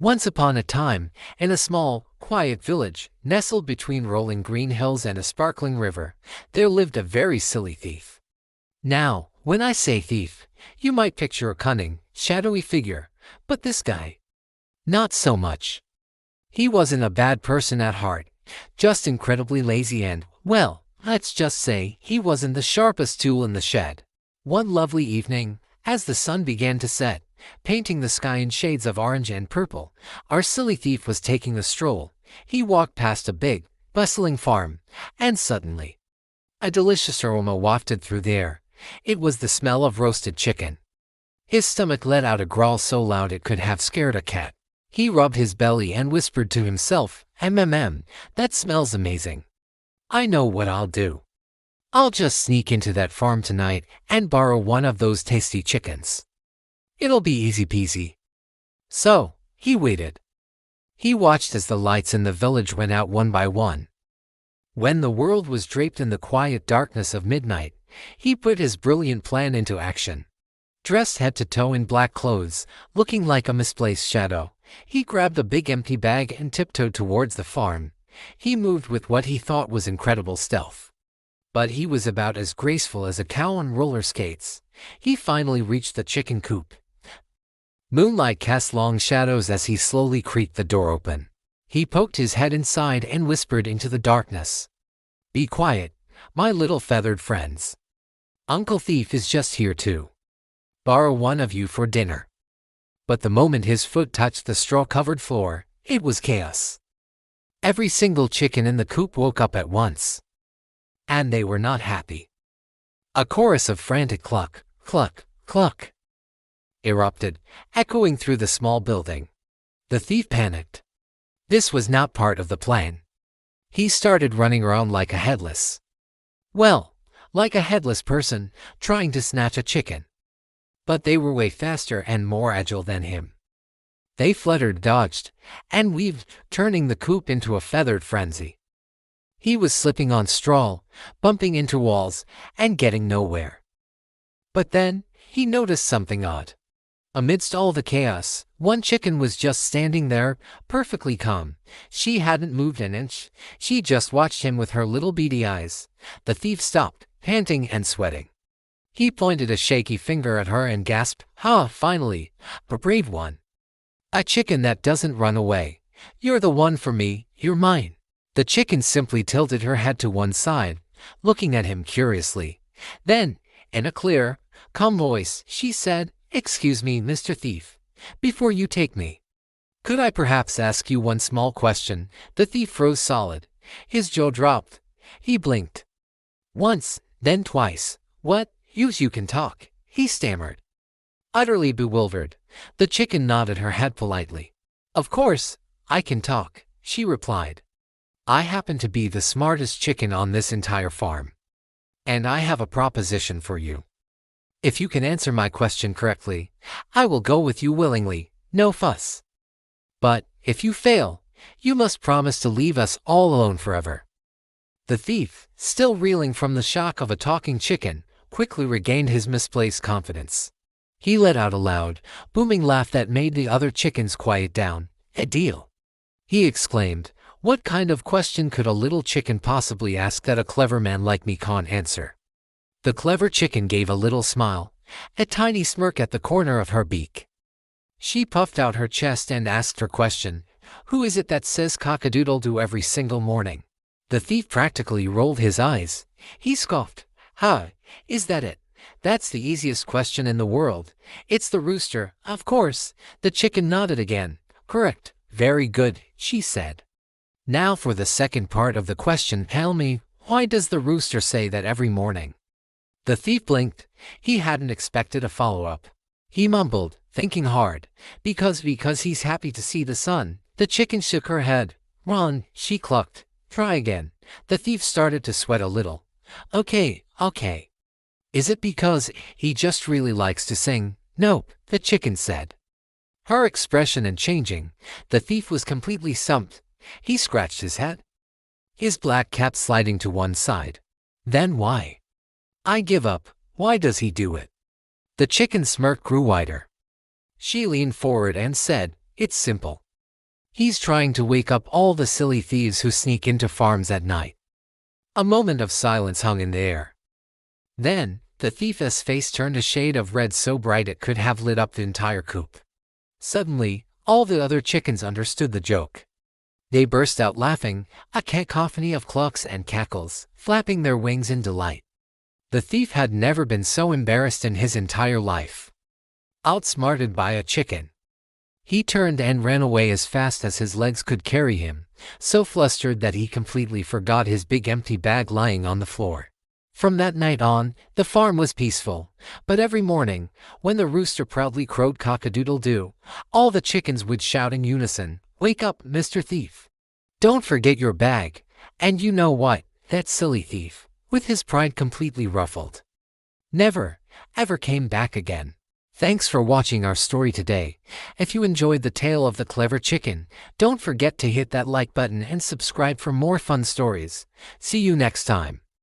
Once upon a time, in a small, quiet village, nestled between rolling green hills and a sparkling river, there lived a very silly thief. Now, when I say thief, you might picture a cunning, shadowy figure, but this guy, not so much. He wasn't a bad person at heart, just incredibly lazy and, well, let's just say he wasn't the sharpest tool in the shed. One lovely evening, as the sun began to set, painting the sky in shades of orange and purple, our silly thief was taking a stroll. He walked past a big, bustling farm, and suddenly, a delicious aroma wafted through the air. It was the smell of roasted chicken. His stomach let out a growl so loud it could have scared a cat. He rubbed his belly and whispered to himself, that smells amazing. I know what I'll do. I'll just sneak into that farm tonight and borrow one of those tasty chickens. It'll be easy peasy." So, he waited. He watched as the lights in the village went out one by one. When the world was draped in the quiet darkness of midnight, he put his brilliant plan into action. Dressed head to toe in black clothes, looking like a misplaced shadow, he grabbed a big empty bag and tiptoed towards the farm. He moved with what he thought was incredible stealth. But he was about as graceful as a cow on roller skates. He finally reached the chicken coop. Moonlight cast long shadows as he slowly creaked the door open. He poked his head inside and whispered into the darkness, "Be quiet, my little feathered friends. Uncle Thief is just here to borrow one of you for dinner." But the moment his foot touched the straw-covered floor, it was chaos. Every single chicken in the coop woke up at once. And they were not happy. A chorus of frantic cluck, cluck, cluck erupted, echoing through the small building. The thief panicked. This was not part of the plan. He started running around like a headless person trying to snatch a chicken. But they were way faster and more agile than him. They fluttered, dodged, and weaved, turning the coop into a feathered frenzy. He was slipping on straw, bumping into walls, and getting nowhere. But then, he noticed something odd. Amidst all the chaos, one chicken was just standing there, perfectly calm. She hadn't moved an inch. She just watched him with her little beady eyes. The thief stopped, panting and sweating. He pointed a shaky finger at her and gasped, "Ha, finally, a brave one. A chicken that doesn't run away. You're the one for me, you're mine." The chicken simply tilted her head to one side, looking at him curiously. Then, in a clear, calm voice, she said, "Excuse me, Mr. Thief, before you take me, could I perhaps ask you one small question?" The thief froze solid. His jaw dropped. He blinked. Once, then twice. "What? You can talk," he stammered. Utterly bewildered, the chicken nodded her head politely. "Of course, I can talk," she replied. "I happen to be the smartest chicken on this entire farm. And I have a proposition for you. If you can answer my question correctly, I will go with you willingly, no fuss. But, if you fail, you must promise to leave us all alone forever." The thief, still reeling from the shock of a talking chicken, quickly regained his misplaced confidence. He let out a loud, booming laugh that made the other chickens quiet down. "A deal," he exclaimed. "What kind of question could a little chicken possibly ask that a clever man like me can't answer?" The clever chicken gave a little smile, a tiny smirk at the corner of her beak. She puffed out her chest and asked her question, "Who is it that says cock-a-doodle-doo every single morning?" The thief practically rolled his eyes. He scoffed. "Ha, is that it? That's the easiest question in the world. It's the rooster, of course." The chicken nodded again. "Correct. Very good," she said. "Now for the second part of the question. Tell me, why does the rooster say that every morning?" The thief blinked. He hadn't expected a follow-up. He mumbled, thinking hard, because he's happy to see the sun." The chicken shook her head. "Ron," she clucked. "Try again." The thief started to sweat a little. Okay. "Is it because he just really likes to sing?" "Nope," the chicken said. Her expression and changing, the thief was completely stumped. He scratched his head, his black cap sliding to one side. "Then why? I give up. Why does he do it?" The chicken's smirk grew wider. She leaned forward and said, "It's simple. He's trying to wake up all the silly thieves who sneak into farms at night." A moment of silence hung in the air. Then, the thief's face turned a shade of red so bright it could have lit up the entire coop. Suddenly, all the other chickens understood the joke. They burst out laughing, a cacophony of clucks and cackles, flapping their wings in delight. The thief had never been so embarrassed in his entire life. Outsmarted by a chicken. He turned and ran away as fast as his legs could carry him, so flustered that he completely forgot his big empty bag lying on the floor. From that night on, the farm was peaceful, but every morning, when the rooster proudly crowed cock-a-doodle-doo, all the chickens would shout in unison, "Wake up, Mr. Thief! Don't forget your bag!" And you know what? That silly thief, with his pride completely ruffled, never, ever came back again. Thanks for watching our story today. If you enjoyed the tale of the clever chicken, don't forget to hit that like button and subscribe for more fun stories. See you next time.